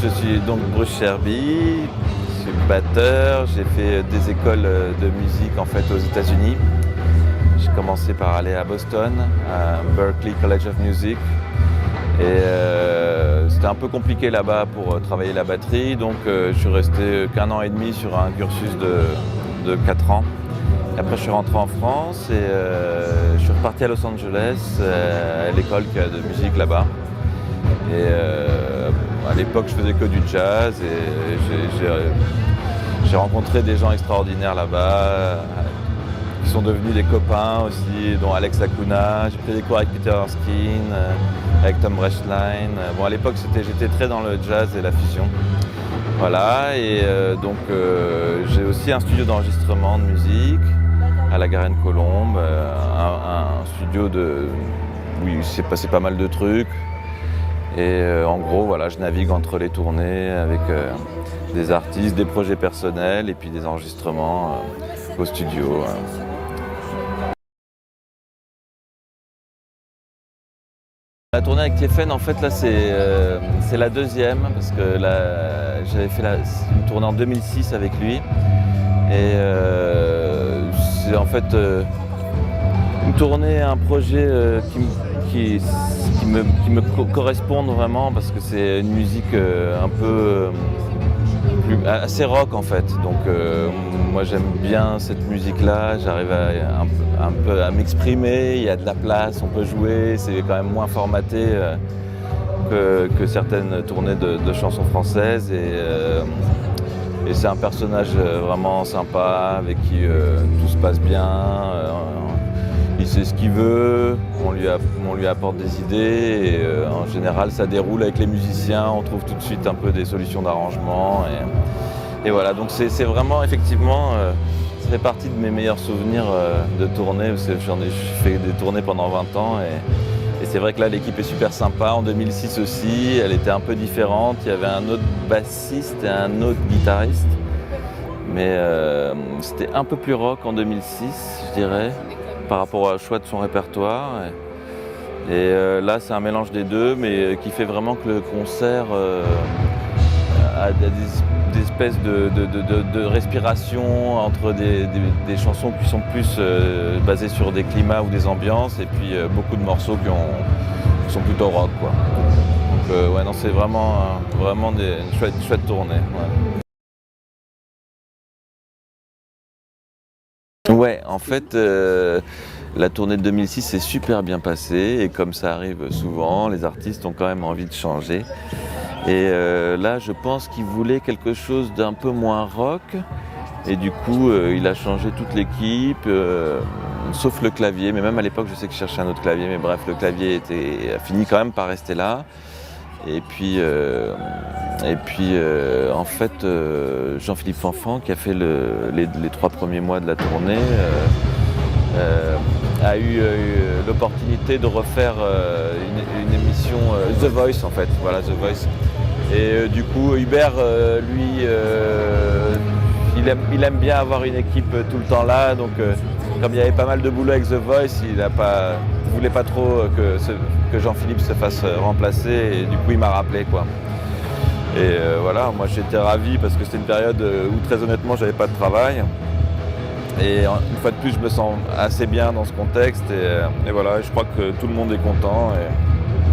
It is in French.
je suis donc Bruce Sherby, je suis batteur, j'ai fait des écoles de musique en fait aux États-Unis. J'ai commencé par aller à Boston, à Berklee College of Music. Et c'était un peu compliqué là-bas pour travailler la batterie, donc je suis resté qu'1 an et demi sur un cursus de 4 ans. Et après je suis rentré en France et je suis reparti à Los Angeles, à l'école de musique là-bas. Et à l'époque je faisais que du jazz et j'ai rencontré des gens extraordinaires là-bas, qui sont devenus des copains aussi, dont Alex Lacuna. J'ai pris des cours avec Peter Erskine, avec Tom Rechtlein. Bon, à l'époque, j'étais très dans le jazz et la fusion. Voilà, et donc j'ai aussi un studio d'enregistrement de musique à la Garenne-Colombes, un studio où il s'est passé pas mal de trucs. Et en gros, voilà, je navigue entre les tournées avec des artistes, des projets personnels et puis des enregistrements au studio. La tournée avec Tiefen, en fait, là, c'est la deuxième, parce que j'avais fait une tournée en 2006 avec lui. Et c'est en fait une tournée, un projet qui me correspond vraiment, parce que c'est une musique un peu assez rock en fait. Donc moi j'aime bien cette musique-là, j'arrive un peu à m'exprimer, il y a de la place, on peut jouer, c'est quand même moins formaté que certaines tournées de chansons françaises. Et c'est un personnage vraiment sympa, avec qui tout se passe bien. Il sait ce qu'il veut, on lui apporte des idées et en général ça déroule avec les musiciens, on trouve tout de suite un peu des solutions d'arrangement et voilà, donc c'est vraiment effectivement, ça fait partie de mes meilleurs souvenirs de tournée, parce que j'ai fait des tournées pendant 20 ans et c'est vrai que là l'équipe est super sympa. En 2006 aussi, elle était un peu différente, il y avait un autre bassiste et un autre guitariste, mais c'était un peu plus rock en 2006 je dirais, par rapport au choix de son répertoire. Et là, c'est un mélange des deux, mais qui fait vraiment que le concert a des espèces de respiration entre des chansons qui sont plus basées sur des climats ou des ambiances, et puis beaucoup de morceaux qui sont plutôt rock, quoi. Donc ouais, non, c'est vraiment une chouette tournée. Ouais, en fait, la tournée de 2006 s'est super bien passée, et comme ça arrive souvent, les artistes ont quand même envie de changer. Et là, je pense qu'il voulait quelque chose d'un peu moins rock, et du coup, il a changé toute l'équipe, sauf le clavier. Mais même à l'époque, je sais que je cherchais un autre clavier, mais bref, le clavier a fini quand même par rester là. Et puis en fait, Jean-Philippe Fanfan, qui a fait les 3 premiers mois de la tournée, a eu l'opportunité de refaire une émission The Voice en fait, voilà, The Voice. Et du coup, Hubert, lui, il aime bien avoir une équipe tout le temps là, donc comme il y avait pas mal de boulot avec The Voice, il voulait pas trop que Jean-Philippe se fasse remplacer, et du coup il m'a rappelé, quoi. Et voilà, moi j'étais ravi parce que c'était une période où très honnêtement j'avais pas de travail. Et une fois de plus je me sens assez bien dans ce contexte, et voilà, je crois que tout le monde est content.